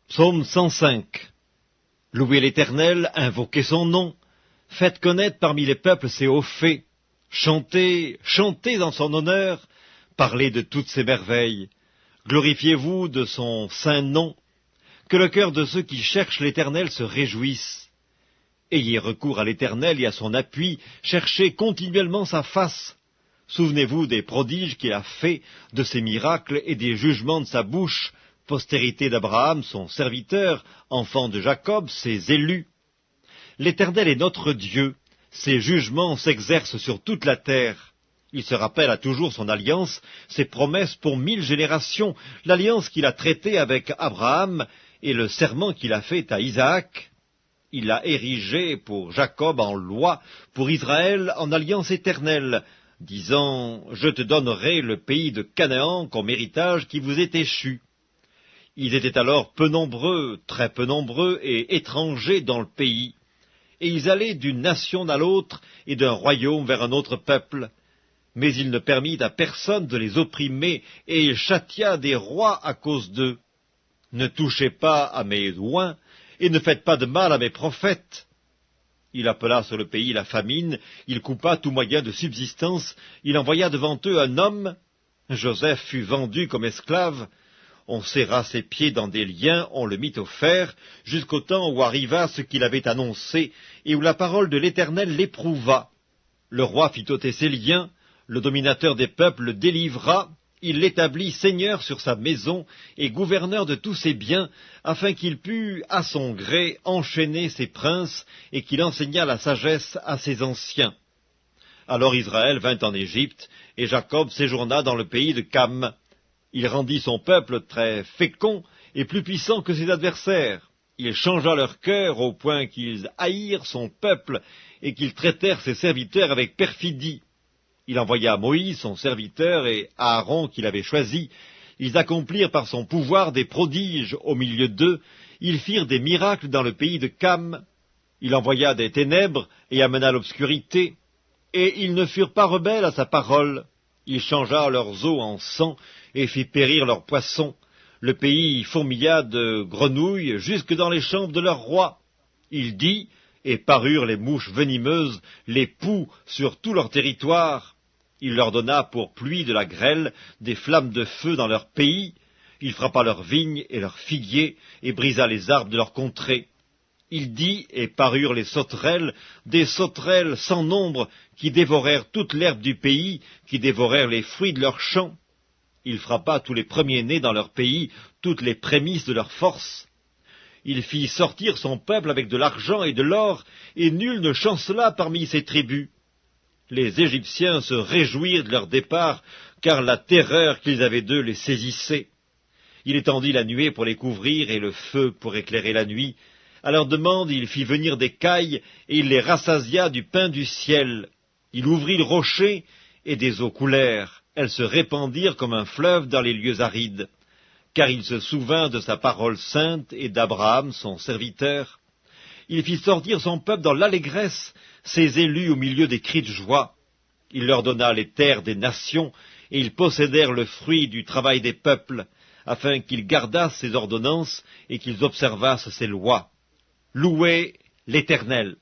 Psaume 105. Louez l'Éternel, invoquez son nom, faites connaître parmi les peuples ses hauts faits, chantez, chantez en son honneur, parlez de toutes ses merveilles, glorifiez-vous de son saint nom, que le cœur de ceux qui cherchent l'Éternel se réjouisse. Ayez recours à l'Éternel et à son appui, cherchez continuellement sa face. Souvenez-vous des prodiges qu'il a faits, de ses miracles et des jugements de sa bouche, postérité d'Abraham, son serviteur, enfant de Jacob, ses élus. L'Éternel est notre Dieu, ses jugements s'exercent sur toute la terre. Il se rappelle à toujours son alliance, ses promesses pour 1000 générations, l'alliance qu'il a traitée avec Abraham et le serment qu'il a fait à Isaac. Il l'a érigé pour Jacob en loi, pour Israël en alliance éternelle, disant « Je te donnerai le pays de Canaan comme héritage qui vous est échu ». Ils étaient alors peu nombreux, très peu nombreux et étrangers dans le pays, et ils allaient d'une nation à l'autre et d'un royaume vers un autre peuple. Mais il ne permit à personne de les opprimer, et il châtia des rois à cause d'eux. Ne touchez pas à mes oins, et ne faites pas de mal à mes prophètes. Il appela sur le pays la famine, il coupa tout moyen de subsistance, il envoya devant eux un homme. Joseph fut vendu comme esclave. On serra ses pieds dans des liens, on le mit au fer, jusqu'au temps où arriva ce qu'il avait annoncé, et où la parole de l'Éternel l'éprouva. Le roi fit ôter ses liens, le dominateur des peuples le délivra, il l'établit seigneur sur sa maison et gouverneur de tous ses biens, afin qu'il pût, à son gré, enchaîner ses princes, et qu'il enseignât la sagesse à ses anciens. Alors Israël vint en Égypte, et Jacob séjourna dans le pays de Cham. Il rendit son peuple très fécond et plus puissant que ses adversaires. Il changea leur cœur au point qu'ils haïrent son peuple et qu'ils traitèrent ses serviteurs avec perfidie. Il envoya Moïse, son serviteur, et Aaron, qu'il avait choisi. Ils accomplirent par son pouvoir des prodiges au milieu d'eux. Ils firent des miracles dans le pays de Cham. Il envoya des ténèbres et amena l'obscurité. Et ils ne furent pas rebelles à sa parole. Il changea leurs eaux en sang et fit périr leurs poissons. Le pays fourmilla de grenouilles jusque dans les chambres de leur roi. Il dit, et parurent les mouches venimeuses, les poux sur tout leur territoire. Il leur donna pour pluie de la grêle, des flammes de feu dans leur pays. Il frappa leurs vignes et leurs figuiers, et brisa les arbres de leur contrée. Il dit, et parurent les sauterelles, des sauterelles sans nombre, qui dévorèrent toute l'herbe du pays, qui dévorèrent les fruits de leurs champs. Il frappa tous les premiers-nés dans leur pays, toutes les prémices de leur force. Il fit sortir son peuple avec de l'argent et de l'or, et nul ne chancela parmi ses tribus. Les Égyptiens se réjouirent de leur départ, car la terreur qu'ils avaient d'eux les saisissait. Il étendit la nuée pour les couvrir et le feu pour éclairer la nuit. À leur demande, il fit venir des cailles, et il les rassasia du pain du ciel. Il ouvrit le rocher, et des eaux coulèrent. Elles se répandirent comme un fleuve dans les lieux arides. Car il se souvint de sa parole sainte et d'Abraham, son serviteur. Il fit sortir son peuple dans l'allégresse, ses élus au milieu des cris de joie. Il leur donna les terres des nations, et ils possédèrent le fruit du travail des peuples, afin qu'ils gardassent ses ordonnances et qu'ils observassent ses lois. Louez l'Éternel.